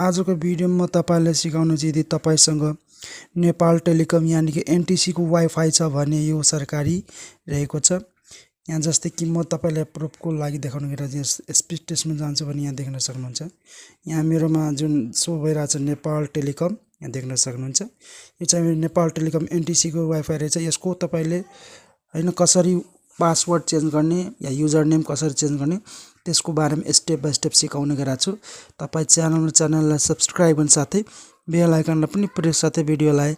आजको भिडियोमा तपाईलाई सिकाउनु चाहिँ यदि तपाईसँग नेपाल टेलिकम यानी कि एनटीसी को वाइफाई छ भने यो सरकारी रहेको छ। यहाँ जस्तै कि म तपाईलाई प्रुफको लागि देखाउन गइरहेको छु। स्पिड टेस्टमा जान्छु भने यहाँ देख्न सक्नुहुन्छ। यहाँ मेरोमा जुन सो भइरहेछ नेपाल टेलिकम यहाँ देख्न सक्नुहुन्छ। यो चाहिँ मेरो नेपाल टेलिकम एनटीसी को वाइफाई रहेछ। यसको तपाईले हैन कसरी पासवर्ड चेन्ज गर्ने या युजर नेम कसरी चेन्ज गर्ने त्यसको बारेमा स्टेप बाइ स्टेप सिकाउने गरेको छु। तपाई च्यानललाई सब्स्क्राइब गर्न साथै बेल आइकनलाई पनि प्रेस साथै भिडियोलाई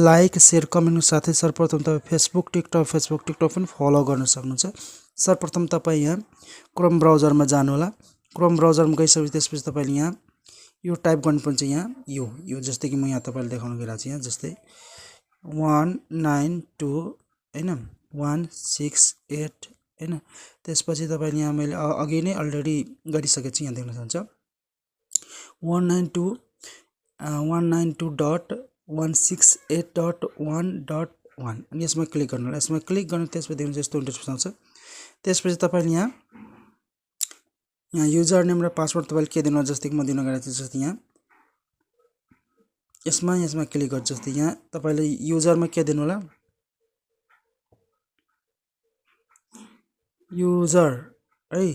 लाइक शेयर कमेन्ट साथै सर्वप्रथम तपाई फेसबुक टिकटक पनि फलो गर्न सक्नुहुन्छ। सर्वप्रथम तपाई यहाँ क्रोम ब्राउजरमा जानु होला। क्रोम ब्राउजरमा गइसकेपछि त्यसपछि तपाईले यहाँ यो टाइप गर्नुपर्छ। यहाँ यो जस्तै कि म यहाँ तपाईलाई देखाउन गइरहेको छु। यहाँ जस्तै 192 हैन 168 हैन त्यसपछि तपाईले यहाँ मैले अघि नै अलरेडी गरिसकेको छु। यहाँ देख्न सक्नुहुन्छ 192.168.1.1 अनि यसमा क्लिक गर्नु होला। यसमा क्लिक गर्नु त्यसपछि देख्नु यस्तो इन्टरफेस आउँछ। त्यसपछि तपाईले यहाँ युजर नेम र पासवर्ड तपाईले के दिनु जस्तै कि म दिन गएको छु। जस्तै यहाँ यसमा क्लिक गर्छु। जस्तै यहाँ तपाईले युजरमा के दिनु होला युजर है।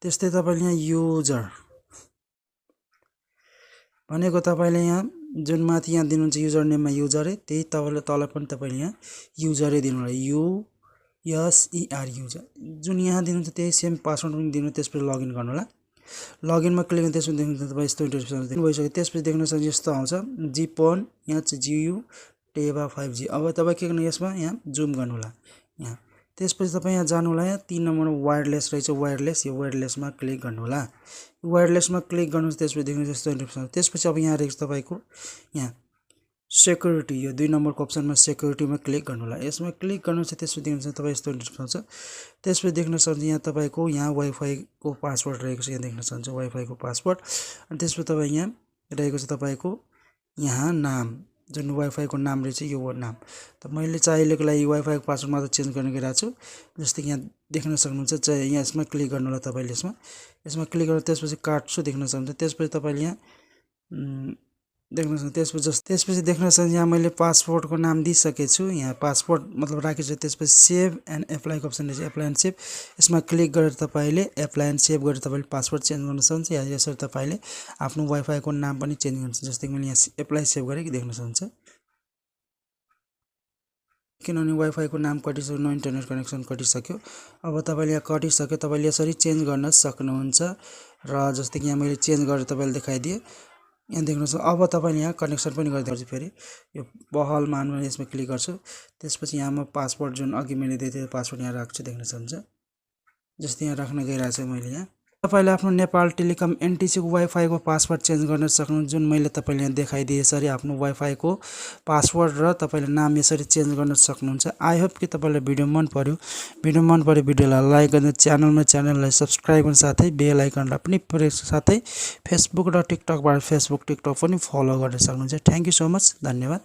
त्यस्तै तपाईले यहाँ युजर भनेको तपाईले यहाँ जुन माथि यहाँ दिनुहुन्छ युजर नेममा युजर है त्यही तपाईले तल पनि तपाईले यहाँ युजरै दिनु होला। USER युजर जुन यहाँ दिनुहुन्छ त्यही सेम पासवर्ड पनि दिनु। त्यसपछि लगइन गर्नु होला। लगइनमा क्लिक गर्न त्यसपछि देख्नुहुन्छ तपाई यस्तो इन्टरफेस दिनु भइसक्यो। त्यसपछि देख्न सक्नुहुन्छ यस्तो आउँछ जीपोन यहाँ चाहिँ GU टेबा 5G। अब तपाई के गर्नु यसमा यहाँ जुम गर्नु होला। यहाँ त्यसपछि तपाई यहाँ जानु होला। यहाँ 3 नम्बरमा वायरलेस रहेछ वायरलेस यो वायरलेसमा क्लिक गर्नु होला। वायरलेसमा क्लिक गर्नु त्यसपछि देख्नु जस्तो इन्टरफेस आउँछ। त्यसपछि अब यहाँ रहेछ तपाईको यहाँ सेक्युरिटी यो 2 नम्बरको अप्सनमा सेक्युरिटीमा क्लिक गर्नु होला। यसमा क्लिक गर्नुहुन्छ त्यसपछि देख्नुहुन्छ तपाई यस्तो इन्टरफेस आउँछ। त्यसपछि देख्न सक्नुहुन्छ यहाँ तपाईको यहाँ वाइफाई को पासवर्ड रहेको छ। यहाँ देख्न सक्नुहुन्छ वाइफाई को पासवर्ड। अनि त्यसपछि तपाई यहाँ रहेको छ तपाईको यहाँ नाम जुन वाइफाई को नाम रहेछ यो नाम। त मैले चाहिएको लागि वाइफाई को पासवर्ड मात्र चेन्ज गर्ने गइरहेको छु। जस्तै कि यहाँ देख्न सक्नुहुन्छ यहाँ यसमा क्लिक गर्नु होला। तपाईले यसमा क्लिक गरेर त्यसपछि काट्छु देख्न सक्नुहुन्छ। त्यसपछि तपाईले यहाँ देख्न सक्नुहुन्छ। त्यसपछि देख्न सक्नुहुन्छ यहाँ मैले पासवर्ड को नाम दिइसकेको छु। यहाँ पासवर्ड मतलब राखेछु। त्यसपछि सेभ एन्ड एप्लाई को अप्सन रहेछ एप्लाई एन्ड सेभ। यसमा क्लिक गरेर तपाईले एप्लाई एन्ड सेभ गरेर तपाईले पासवर्ड चेन्ज गर्न सक्नुहुन्छ। या यसरी तपाईले आफ्नो वाइफाई को नाम पनि चेन्ज गर्न सक्नुहुन्छ। जस्तै मैले यहाँ एप्लाई सेभ गरेँ देख्न सक्नुहुन्छ। किनभने वाइफाई को नाम कटिसक्यो नो इन्टरनेट कनेक्सन कटिसक्यो। अब तपाईले यहाँ कटिसक्यो तपाईले यसरी चेन्ज गर्न सक्नुहुन्छ। र जस्तै कि यहाँ मैले चेन्ज गरेर तपाईलाई देखाइदिए। यहाँ देख्नुहुन्छ अब तपाईले यहाँ कनेक्सन पनि गरिदिन्छु। फेरि यो बहल मानमा यसमा क्लिक गर्छु। त्यसपछि यहाँ म पासवर्ड जुन अघि मैले दिएको थिएँ पासवर्ड यहाँ राख्छु देख्न सक्नुहुन्छ। जस्तै यहाँ राख्न गइरहेको छु मैले। यहाँ तपाईले आफ्नो नेपाल टेलिकम एनटीसी को वाइफाई को पासवर्ड चेन्ज गर्न सक्नुहुन्छ। जुन मैले तपाईले यहाँ देखाइदिए यसरी आफ्नो वाइफाई को पासवर्ड र तपाईले नाम यसरी चेन्ज गर्न सक्नुहुन्छ। आई होप कि तपाईलाई भिडियो मन पर्यो। भिडियोलाई लाइक गर्न च्यानललाई सब्स्क्राइब गर्न साथै बेल आइकनलाई पनि प्रेस साथै फेसबुक र टिकटकबाट पनि फलो गर्न सक्नुहुन्छ। Thank you so much. धन्यवाद।